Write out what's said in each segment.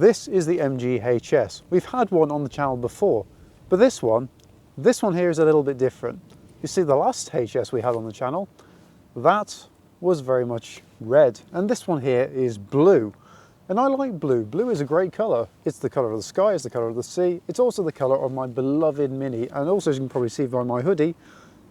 This is the MG-HS. We've had one on the channel before, but this one here is a little bit different. You see, the last HS we had on the channel, that was very much red, and this one here is blue. And I like blue. Blue is a great colour. It's the colour of the sky, it's the colour of the sea, it's also the colour of my beloved Mini, and also, as you can probably see by my hoodie,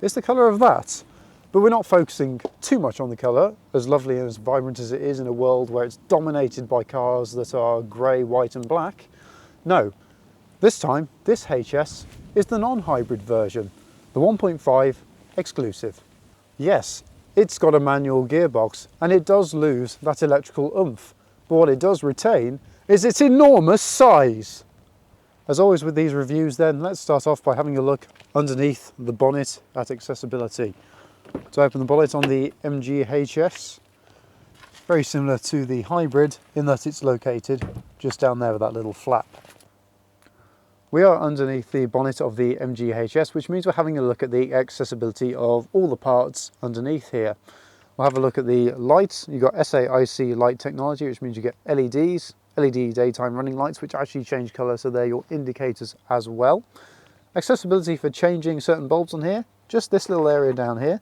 it's the colour of that. But we're not focusing too much on the colour, as lovely and as vibrant as it is in a world where it's dominated by cars that are grey, white and black. No, this time, this HS is the non-hybrid version, the 1.5 exclusive. Yes, it's got a manual gearbox and it does lose that electrical oomph, but what it does retain is its enormous size. As always with these reviews then, let's start off by having a look underneath the bonnet at accessibility. To open the bonnet on the MG-HS, very similar to the hybrid in that it's located just down there with that little flap. We are underneath the bonnet of the MG-HS, which means we're having a look at the accessibility of all the parts underneath here. We'll have a look at the lights. You've got SAIC light technology, which means you get LEDs, LED daytime running lights, which actually change colour, so they're your indicators as well. Accessibility for changing certain bulbs on here, just this little area down here.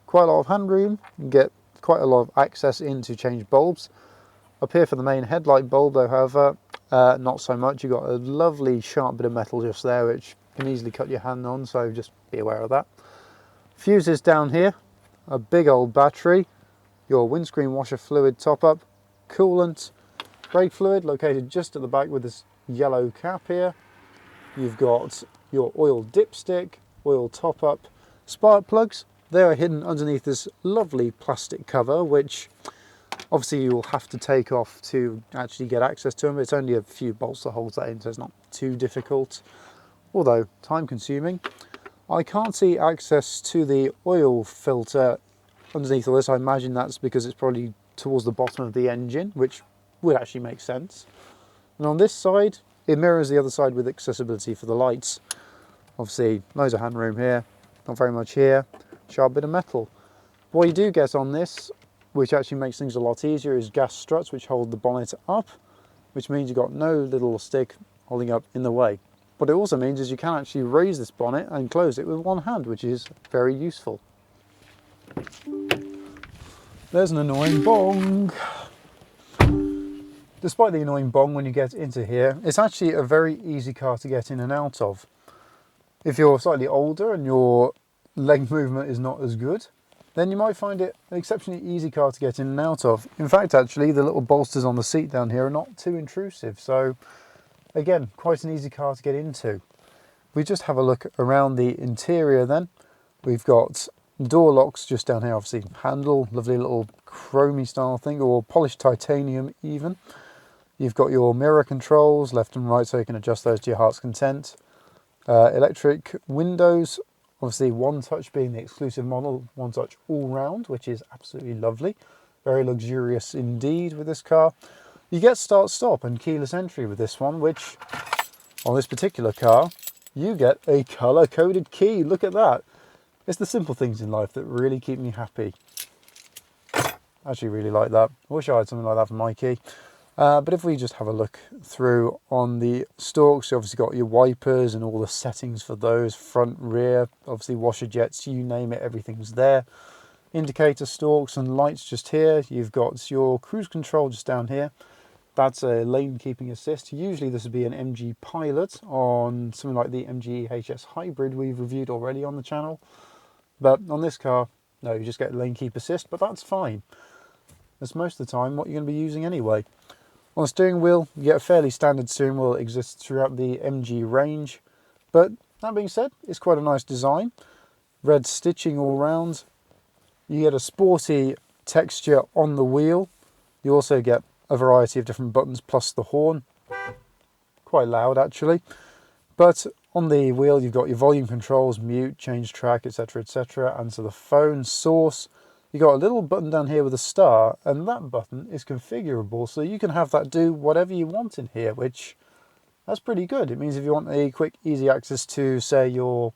Quite a lot of hand room, you can get quite a lot of access in to change bulbs. Up here for the main headlight bulb though, however, not so much. You've got a lovely sharp bit of metal just there which you can easily cut your hand on, so just be aware of that. Fuses down here, a big old battery, your windscreen washer fluid top up, coolant, brake fluid located just at the back with this yellow cap here. You've got your oil dipstick, oil top up, spark plugs. They are hidden underneath this lovely plastic cover, which obviously you will have to take off to actually get access to them. It's only a few bolts that holds that in, so it's not too difficult, although time consuming. I can't see access to the oil filter underneath all this. I imagine that's because it's probably towards the bottom of the engine, which would actually make sense. And on this side, it mirrors the other side with accessibility for the lights. Obviously, loads of hand room here, not very much here, sharp bit of metal. What you do get on this, which actually makes things a lot easier, is gas struts which hold the bonnet up, which means you've got no little stick holding up in the way. What it also means is you can actually raise this bonnet and close it with one hand, which is very useful. There's an annoying bong. Despite the annoying bong when you get into here, it's actually a very easy car to get in and out of. If you're slightly older and your leg movement is not as good, then you might find it an exceptionally easy car to get in and out of. In fact, actually, the little bolsters on the seat down here are not too intrusive. So again, quite an easy car to get into. We just have a look around the interior then. We've got door locks just down here, obviously handle, lovely little chromey style thing, or polished titanium even. You've got your mirror controls left and right, so you can adjust those to your heart's content. Electric windows, obviously One Touch being the exclusive model, One Touch all round, which is absolutely lovely. Very luxurious indeed with this car. You get start stop and keyless entry with this one, which on this particular car, you get a color coded key. Look at that. It's the simple things in life that really keep me happy. I actually really like that. I wish I had something like that for my key. But if we just have a look through on the stalks, you obviously got your wipers and all the settings for those, front, rear, obviously washer jets, you name it, everything's there. Indicator stalks and lights just here. You've got your cruise control just down here. That's a lane keeping assist. Usually this would be an MG Pilot on something like the MG-HS Hybrid we've reviewed already on the channel. But on this car, no, you just get lane keep assist, but that's fine. That's most of the time what you're going to be using anyway. On the steering wheel, you get a fairly standard steering wheel that exists throughout the MG range. But that being said, it's quite a nice design. Red stitching all round. You get a sporty texture on the wheel. You also get a variety of different buttons plus the horn. Quite loud actually. But on the wheel you've got your volume controls, mute, change track, etc, etc. Answer the phone, source. You got a little button down here with a star, and that button is configurable, so you can have that do whatever you want in here, which that's pretty good. It means if you want a quick, easy access to, say, your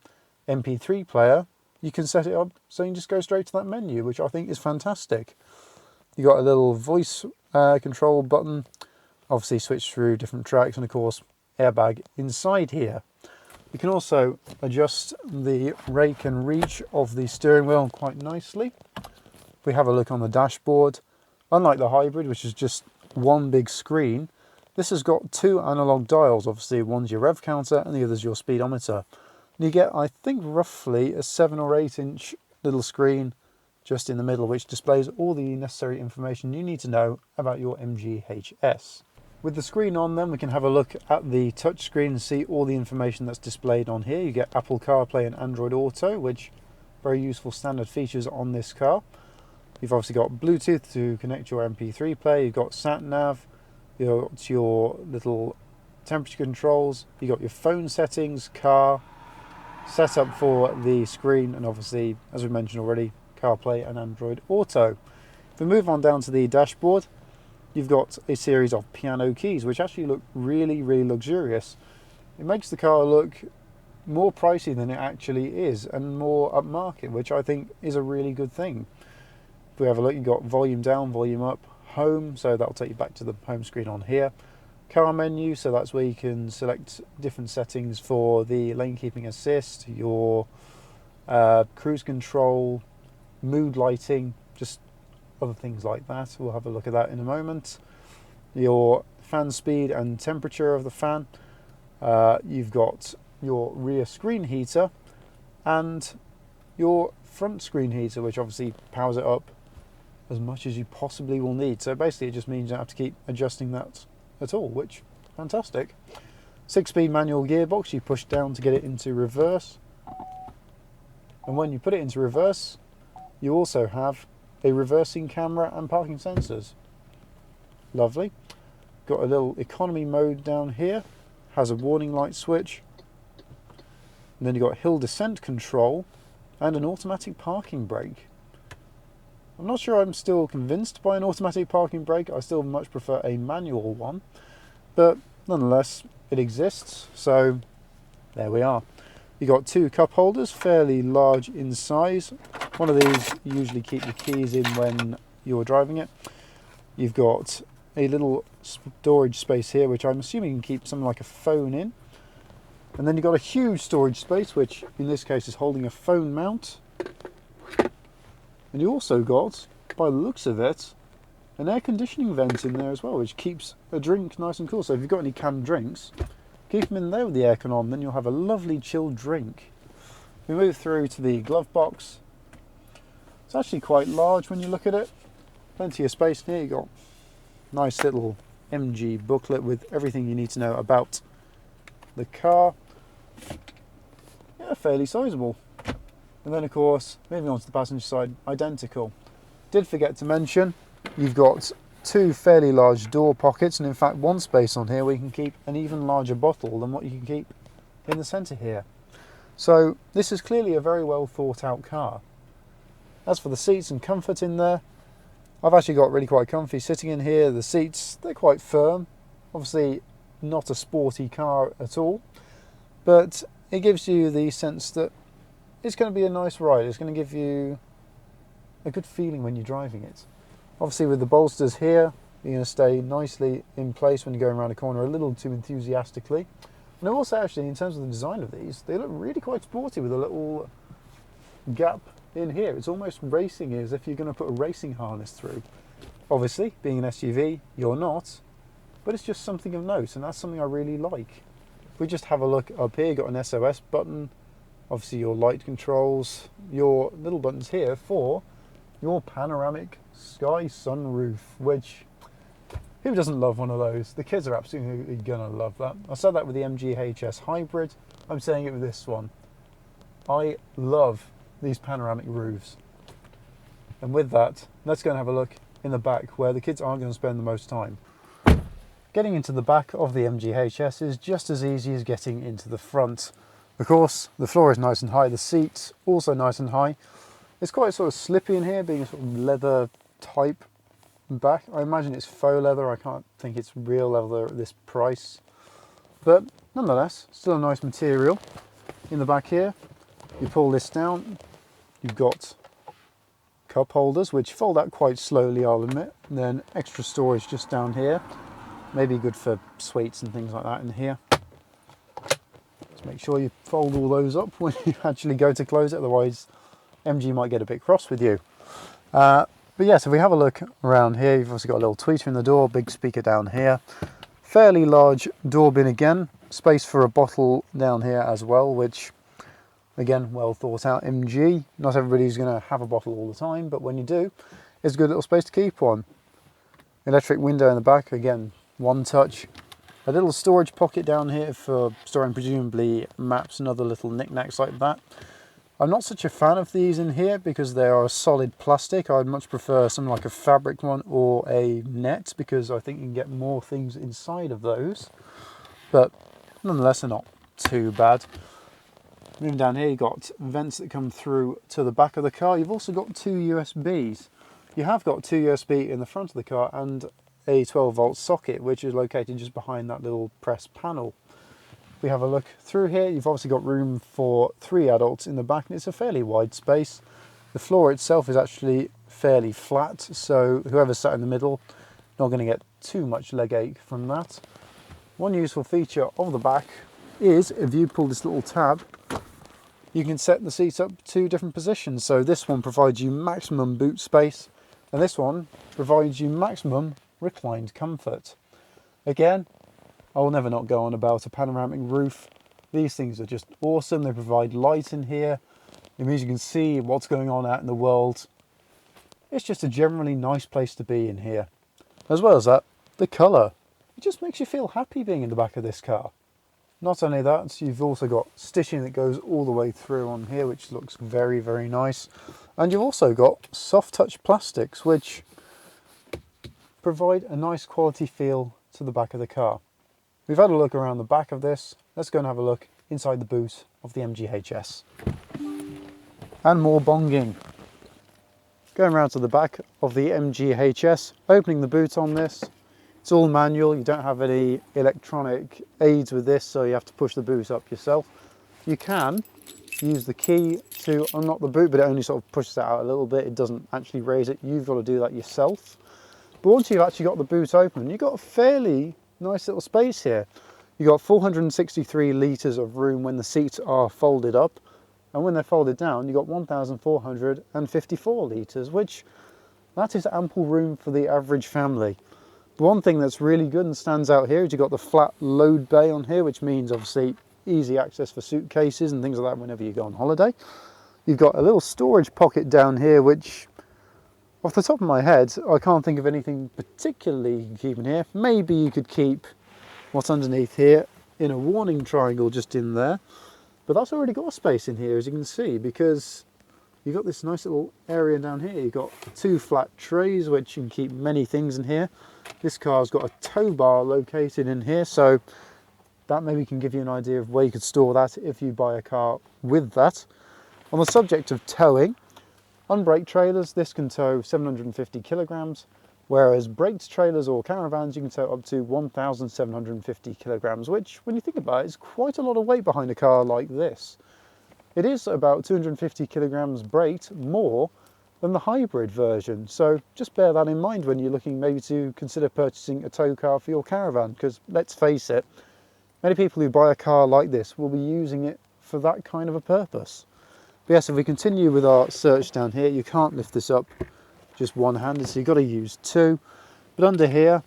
MP3 player, you can set it up so you can just go straight to that menu, which I think is fantastic. You got a little voice control button obviously switch through different tracks, and of course airbag inside here. You can also adjust the rake and reach of the steering wheel quite nicely. If we have a look on the dashboard, unlike the hybrid, which is just one big screen, this has got two analog dials. Obviously one's your rev counter and the other's your speedometer. And you get, I think, roughly a 7 or 8 inch little screen just in the middle, which displays all the necessary information you need to know about your MGHS. With the screen on, then we can have a look at the touch screen and see all the information that's displayed on here. You get Apple CarPlay and Android Auto, which are very useful standard features on this car. You've obviously got Bluetooth to connect your MP3 player. You've got sat nav. You've got your little temperature controls. You've got your phone settings, car, setup for the screen, and obviously, as we mentioned already, CarPlay and Android Auto. If we move on down to the dashboard, you've got a series of piano keys, which actually look really, really luxurious. It makes the car look more pricey than it actually is and more upmarket, which I think is a really good thing. If we have a look, you've got volume down, volume up, home, so that'll take you back to the home screen on here. Car menu, so that's where you can select different settings for the lane keeping assist, your cruise control, mood lighting, just other things like that. We'll have a look at that in a moment. Your fan speed and temperature of the fan. You've got your rear screen heater and your front screen heater, which obviously powers it up as much as you possibly will need. So basically it just means you don't have to keep adjusting that at all, which fantastic. 6-speed manual gearbox, you push down to get it into reverse, and when you put it into reverse you also have a reversing camera and parking sensors. Lovely. Got a little economy mode down here, has a warning light switch, and then you've got hill descent control and an automatic parking brake. I'm not sure I'm still convinced by an automatic parking brake. I still much prefer a manual one, but nonetheless it exists, so there we are. You've got two cup holders, fairly large in size. One of these you usually keep the keys in when you're driving it. You've got a little storage space here, which I'm assuming you can keep something like a phone in. And then you've got a huge storage space, which in this case is holding a phone mount. And you also got, by the looks of it, an air conditioning vent in there as well, which keeps a drink nice and cool. So if you've got any canned drinks, keep them in there with the aircon on, then you'll have a lovely chilled drink. We move through to the glove box. It's actually quite large when you look at it. Plenty of space in here. You've got a nice little MG booklet with everything you need to know about the car. Yeah, fairly sizable. And then of course, moving on to the passenger side, identical. Did forget to mention, you've got two fairly large door pockets, and in fact one space on here where you can keep an even larger bottle than what you can keep in the centre here. So this is clearly a very well thought out car. As for the seats and comfort in there, I've actually got really quite comfy sitting in here. The seats, they're quite firm. Obviously not a sporty car at all, but it gives you the sense that it's going to be a nice ride. It's going to give you a good feeling when you're driving it. Obviously with the bolsters here, you're going to stay nicely in place when you're going around a corner a little too enthusiastically. And I will say actually, in terms of the design of these, they look really quite sporty with a little gap in here. It's almost racing, as if you're going to put a racing harness through. Obviously, being an SUV, you're not, but it's just something of note, and that's something I really like. If we just have a look up here, you've got an SOS button, obviously your light controls, your little buttons here for your panoramic sky sunroof, which, who doesn't love one of those? The kids are absolutely gonna love that. I said that with the MGHS Hybrid, I'm saying it with this one. I love these panoramic roofs. And with that, let's go and have a look in the back where the kids aren't going to spend the most time. Getting into the back of the MGHS is just as easy as getting into the front. Of course, the floor is nice and high, the seats also nice and high. It's quite sort of slippy in here, being a sort of leather type back. I imagine it's faux leather, I can't think it's real leather at this price. But nonetheless, still a nice material. In the back here, you pull this down, you've got cup holders which fold out quite slowly, I'll admit, and then extra storage just down here. maybe good for sweets and things like that in here. Just make sure you fold all those up when you actually go to close it, otherwise MG might get a bit cross with you. But yeah, so if we have a look around here, you've also got a little tweeter in the door, big speaker down here, fairly large door bin again, space for a bottle down here as well, which again, well thought out MG. Not everybody's going to have a bottle all the time, but when you do, it's a good little space to keep one. Electric window in the back, again, one touch. A little storage pocket down here for storing presumably maps and other little knickknacks like that. I'm not such a fan of these in here because they are a solid plastic. I'd much prefer something like a fabric one or a net, because I think you can get more things inside of those. But nonetheless, they're not too bad. Moving down here, you've got vents that come through to the back of the car. You've also got two USBs. You have got two USB in the front of the car and a 12-volt socket, which is located just behind that little press panel. We have a look through here. You've obviously got room for 3 adults in the back, and it's a fairly wide space. The floor itself is actually fairly flat, so whoever's sat in the middle, not going to get too much leg ache from that. One useful feature of the back is if you pull this little tab, you can set the seats up to different positions. So this one provides you maximum boot space, and this one provides you maximum reclined comfort. Again, I will never not go on about a panoramic roof. These things are just awesome. They provide light in here. It means you can see what's going on out in the world. It's just a generally nice place to be in here. As well as that, the colour. It just makes you feel happy being in the back of this car. Not only that, you've also got stitching that goes all the way through on here, which looks very, very nice. And you've also got soft touch plastics, which provide a nice quality feel to the back of the car. We've had a look around the back of this. Let's go and have a look inside the boot of the MGHS. And more bonging. Going around to the back of the MGHS, opening the boot on this. It's all manual, you don't have any electronic aids with this, so you have to push the boot up yourself. You can use the key to unlock the boot, but it only sort of pushes it out a little bit. It doesn't actually raise it. You've got to do that yourself. But once you've actually got the boot open, you've got a fairly nice little space here. You've got 463 litres of room when the seats are folded up, and when they're folded down, you've got 1,454 litres, which that is ample room for the average family. One thing that's really good and stands out here is you've got the flat load bay on here, which means obviously easy access for suitcases and things like that whenever you go on holiday. You've got a little storage pocket down here, which off the top of my head, I can't think of anything particularly you can keep in here. Maybe you could keep what's underneath here in a warning triangle just in there. But that's already got a space in here, as you can see, because you've got this nice little area down here. You've got 2 flat trays, which you can keep many things in here. This car's got a tow bar located in here, so that maybe can give you an idea of where you could store that if you buy a car with that. On the subject of towing, unbraked trailers, this can tow 750 kilograms, whereas braked trailers or caravans, you can tow up to 1,750 kilograms, which, when you think about it, is quite a lot of weight behind a car like this. It is about 250 kilograms braked more than the hybrid version, so just bear that in mind when you're looking maybe to consider purchasing a tow car for your caravan, because let's face it, many people who buy a car like this will be using it for that kind of a purpose. But yes, if we continue with our search down here, you can't lift this up just one-handed, so you've got to use 2. But under here,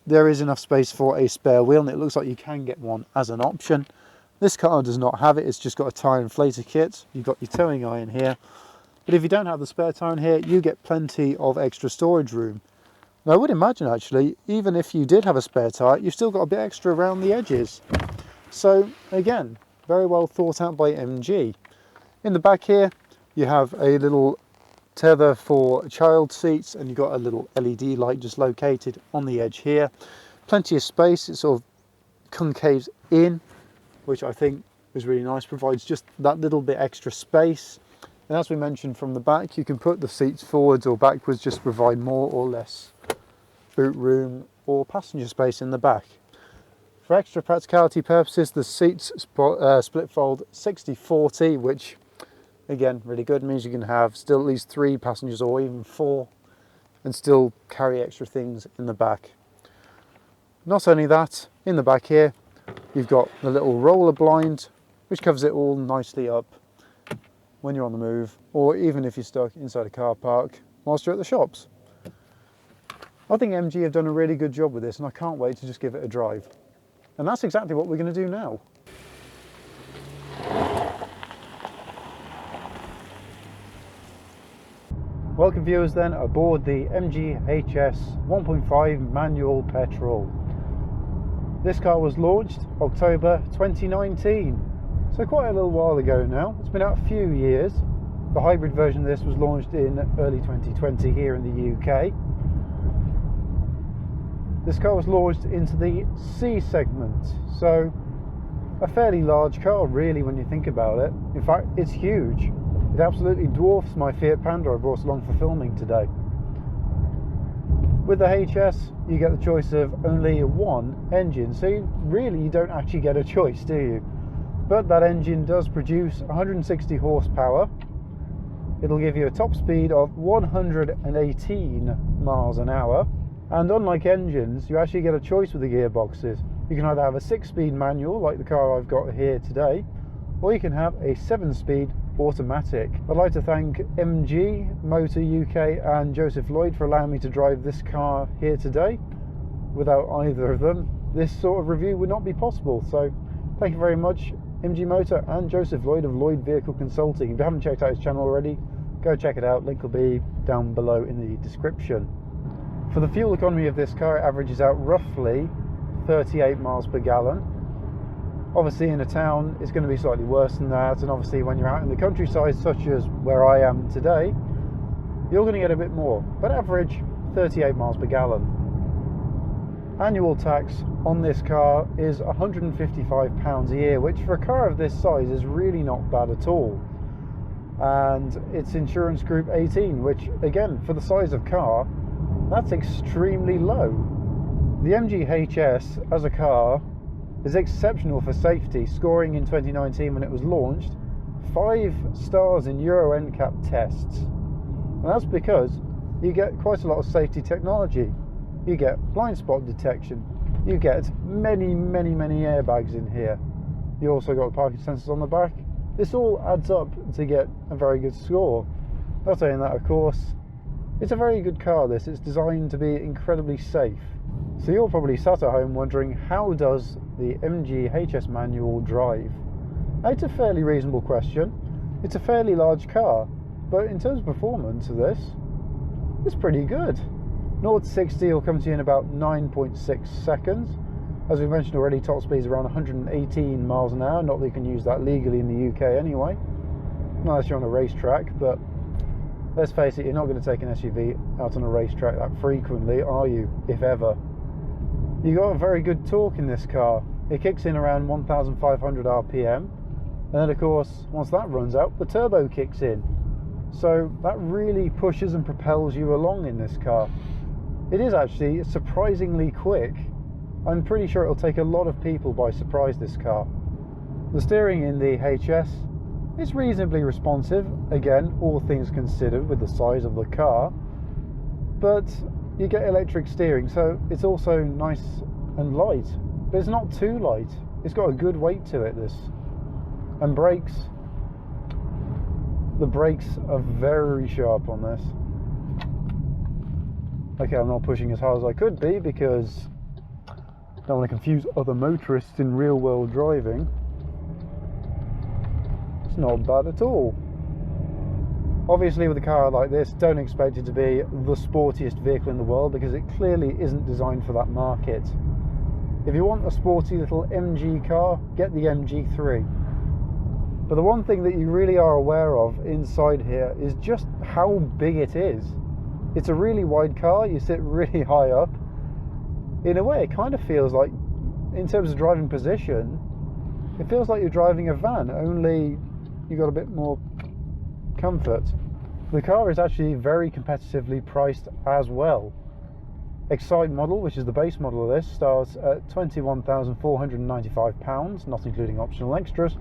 there is enough space for a spare wheel, and it looks like you can get one as an option. This car does not have it, it's just got a tyre inflator kit. You've got your towing eye in here. But if you don't have the spare tyre in here, you get plenty of extra storage room. Now I would imagine actually, even if you did have a spare tyre, you've still got a bit extra around the edges. So again, very well thought out by MG. In the back here, you have a little tether for child seats, and you've got a little LED light just located on the edge here. Plenty of space, it sort of concaves in, which I think is really nice, provides just that little bit extra space. And as we mentioned, from the back, you can put the seats forwards or backwards just to provide more or less boot room or passenger space in the back. For extra practicality purposes, the seats split fold 60-40, which again, really good. It means you can have still at least 3 passengers or even 4 and still carry extra things in the back. Not only that, in the back here, you've got the little roller blind, which covers it all nicely up when you're on the move, or even if you're stuck inside a car park whilst you're at the shops. I think MG have done a really good job with this, and I can't wait to just give it a drive. And that's exactly what we're going to do now. Welcome viewers then aboard the MG HS 1.5 manual petrol. This car was launched October 2019, so quite a little while ago now. It's been out a few years. The hybrid version of this was launched in early 2020 here in the UK. This car was launched into the C segment, so a fairly large car really when you think about it. In fact, it's huge. It absolutely dwarfs my Fiat Panda I brought along for filming today. With the HS, you get the choice of only one engine, so you don't actually get a choice, do you? But that engine does produce 160 horsepower. It'll give you a top speed of 118 miles an hour. And unlike engines, you actually get a choice with the gearboxes. You can either have a 6-speed manual, like the car I've got here today, or you can have a 7-speed automatic. I'd like to thank MG Motor UK and Joseph Lloyd for allowing me to drive this car here today. Without either of them, this sort of review would not be possible. So thank you very much, MG Motor and Joseph Lloyd of Lloyd Vehicle Consulting. If you haven't checked out his channel already, go check it out. Link will be down below in the description. For the fuel economy of this car, it averages out roughly 38 miles per gallon. Obviously in a town it's going to be slightly worse than that, and obviously when you're out in the countryside such as where I am today, you're going to get a bit more, but average 38 miles per gallon. Annual tax on this car is £155 a year, which for a car of this size is really not bad at all. And it's insurance group 18, which again for the size of car, that's extremely low. The MG HS as a car is exceptional for safety, scoring in 2019 when it was launched 5 stars in Euro NCAP tests. And that's because you get quite a lot of safety technology. You get blind spot detection, you get many airbags in here. You also got parking sensors on the back. This all adds up to get a very good score. Not saying that, of course, it's a very good car this. It's designed to be incredibly safe. So you're probably sat at home wondering, how does the MG HS manual drive? Now, it's a fairly reasonable question. It's a fairly large car, but in terms of performance of this, it's pretty good. 0 to 60 will come to you in about 9.6 seconds. As we mentioned already, top speed is around 118 miles an hour. Not that you can use that legally in the UK anyway, unless you're on a racetrack, but let's face it, you're not going to take an SUV out on a racetrack that frequently, are you? If ever. You got a very good torque in this car. It kicks in around 1,500 RPM, and then of course once that runs out, the turbo kicks in. So that really pushes and propels you along in this car. It is actually surprisingly quick. I'm pretty sure it'll take a lot of people by surprise, this car. The steering in the HS is reasonably responsive, again all things considered with the size of the car, but you get electric steering, so it's also nice and light, but it's not too light. It's got a good weight to it, this. And brakes, the brakes are very sharp on this. Okay, I'm not pushing as hard as I could be because I don't want to confuse other motorists in real world driving. It's not bad at all. Obviously with a car like this, don't expect it to be the sportiest vehicle in the world, because it clearly isn't designed for that market. If you want a sporty little MG car, get the MG3. But the one thing that you really are aware of inside here is just how big it is. It's a really wide car, you sit really high up. In a way, it kind of feels like, in terms of driving position, it feels like you're driving a van, only you got a bit more comfort. The car is actually very competitively priced as well. Excite model, which is the base model of this, starts at £21,495, not including optional extras.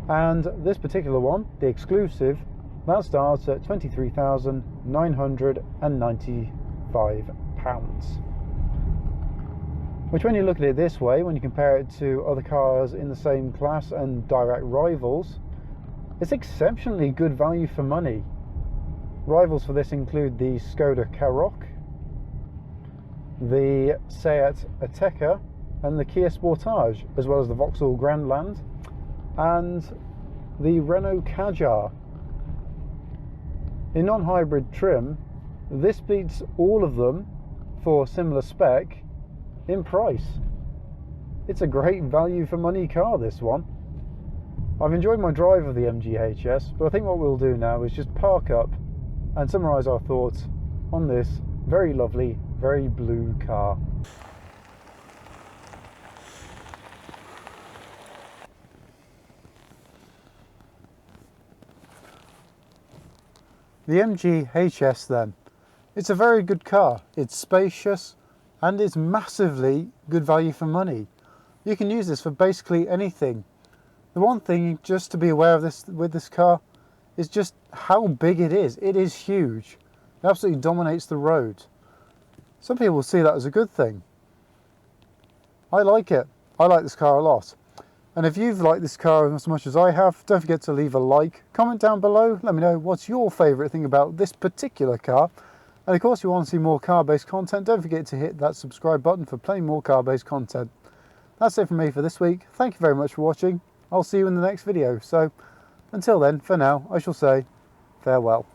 And this particular one, the exclusive, that starts at £23,995. which when you look at it this way, when you compare it to other cars in the same class and direct rivals, it's exceptionally good value for money. Rivals for this include the Skoda Karoq, the Seat Ateca and the Kia Sportage, as well as the Vauxhall Grandland and the Renault Kadjar. In non-hybrid trim, this beats all of them for similar spec in price. It's a great value for money car, this one. I've enjoyed my drive of the MG HS, but I think what we'll do now is just park up and summarise our thoughts on this very lovely, very blue car. The MG HS then. It's a very good car. It's spacious and it's massively good value for money. You can use this for basically anything. The one thing just to be aware of this with this car is just how big it is. It is huge. It absolutely dominates the road. Some people see that as a good thing. I like it. I like this car a lot. And if you've liked this car as much as I have, don't forget to leave a like, comment down below, let me know what's your favourite thing about this particular car. And of course, if you want to see more car-based content, don't forget to hit that subscribe button for plenty more car-based content. That's it from me for this week. Thank you very much for watching. I'll see you in the next video. So until then, for now, I shall say farewell.